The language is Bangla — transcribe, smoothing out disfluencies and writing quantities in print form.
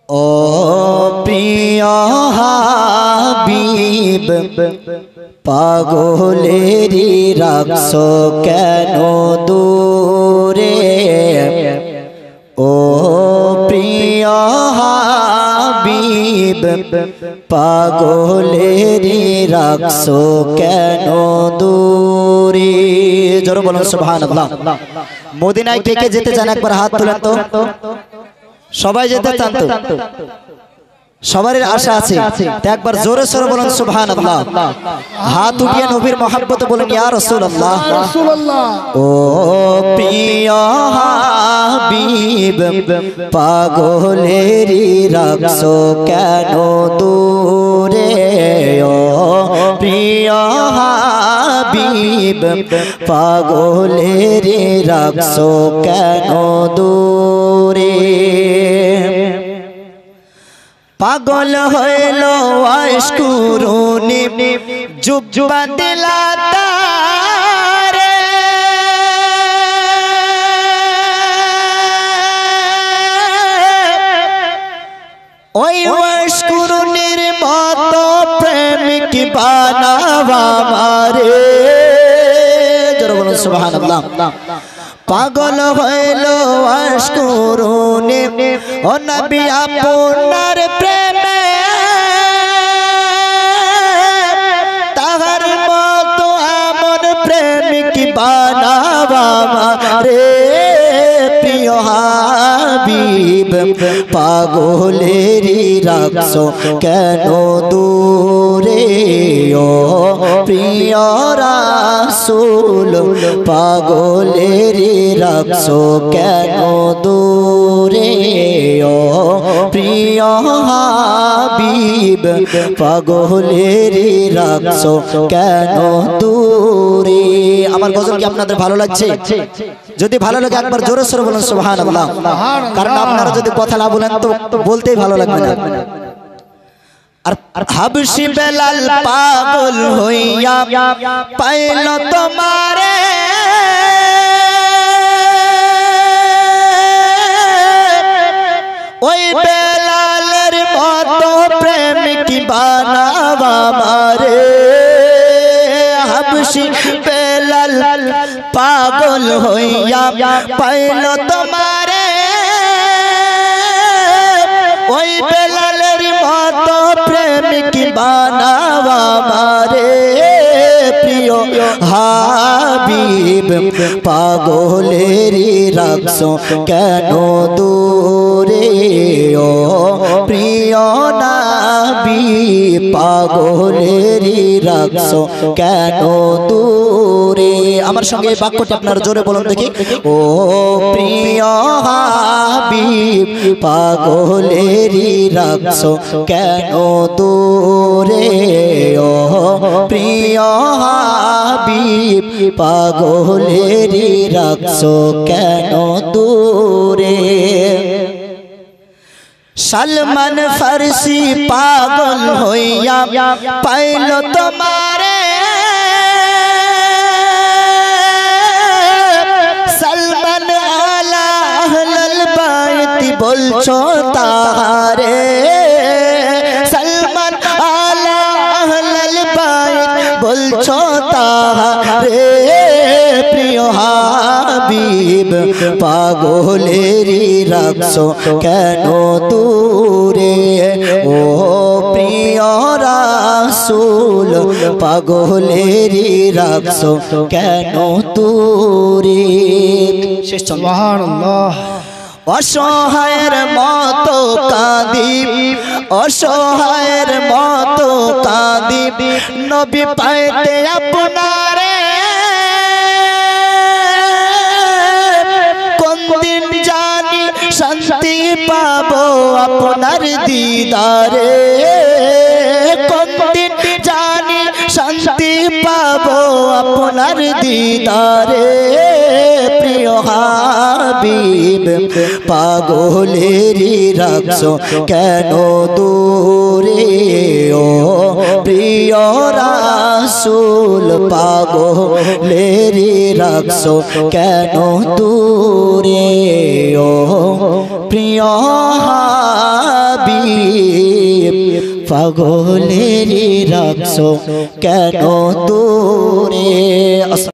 ओ प्रिय हाबिब पागलेरी राखছো কেন দূরে ओ प्रिय हाबिब पागलेरी राखছো কেন দূরে জোরে বলুন সুবহানাল্লাহ। মদিনায় কে কে যেতে চান একবার হাত তুলেন তো। সবাই যেতে চান তো? সবার আশা আছে তো একবার জোরে সোরে বলুন সুবহানাল্লাহ। হাত উঠিয়ে নবীর মহব্বতে বলেন ইয়া রাসূলুল্লাহ। ও প্রিয় হাবিব পাগলেরি রাখছো কেন দূরে ও প্রিয় হাবিব পাগলেরি রাখছো কেন দূরে পাগল হইল আশকুরুনি জুব্বা দিলাতারে ওই আশকুরুনির মতো প্রেমিক বানাবা আমারে জোরে বলুন সুবহানাল্লাহ। পাগল হইল আশকুরুনি ও নবী আপনার প্রেমে তাহার মতো এমন প্রেমিক বানাবা আমারে প্রিয় হাবিব পাগলেরি রাখছো কেন দূরে ও প্রিয় রাসূল পাগলেরি রাখছো কেন দূরে ও প্রিয় হাবিব পাগলেরি রাখছো কেন দূরে। আমার গজল কি আপনাদের ভালো লাগছে? যদি ভালো লাগে একবার জোরে সোরে বলুন সুবহানাল্লাহ। কারণ আপনারা যদি কথা না বলেন তো বলতেই ভালো লাগবে না। আর হাবশি বেলাল পাগল হইয়া পাইল তোমারে ওই বেলালের মতো প্রেমিক বানাবা আমারে হাবশি বেলাল পাগল হইয়া পাইল তোমারে ওই বেলালের মতো প্রেমিক বানাবা আমারে প্রিয় হাবিব পাগলেরি রাখছো কেন দূরে ও প্রিয় নবী পাগলেরি রাখছো কেন দূরে। আমার সঙ্গে এই বাক্যটি আপনারা জোরে বলুন দেখি। ও প্রিয় হাবিব পাগলেরি রাখছো কেন দূরে ও প্রিয় হাবিব পাগলেরি রাখছো কেন দূরে। সলমান ফারসি পাগল হইয়া পাইল তোমারে সলমান আলা আহলুল বাইত বলছো তারে সলমান আলা আহলুল বাইত বলছো তারে প্রিয় হাবিব পাগলেরি রাখছো কেন দূরে ও প্রিয় রাসূল পাগলেরি রাখছো কেন দূরে। শেষ সুবহানাল্লাহ। অসহায়ের মতো কাঁদি অসহায়ের মতো কাঁদি নবী পাইতে আপনারে কোন দিন জানি শান্তি পাবো আপনার দিদারে কোন দিন জানি শান্তি পাবো আপনার দিদারে প্রিয় হাবিব পাগলেরি রাখছো কেন দূরে ও প্রিয় রাসূল পাগলেরি রাখছো কেন দূরে ও প্রিয় পাগলেরই রাখছো কেন দূরে।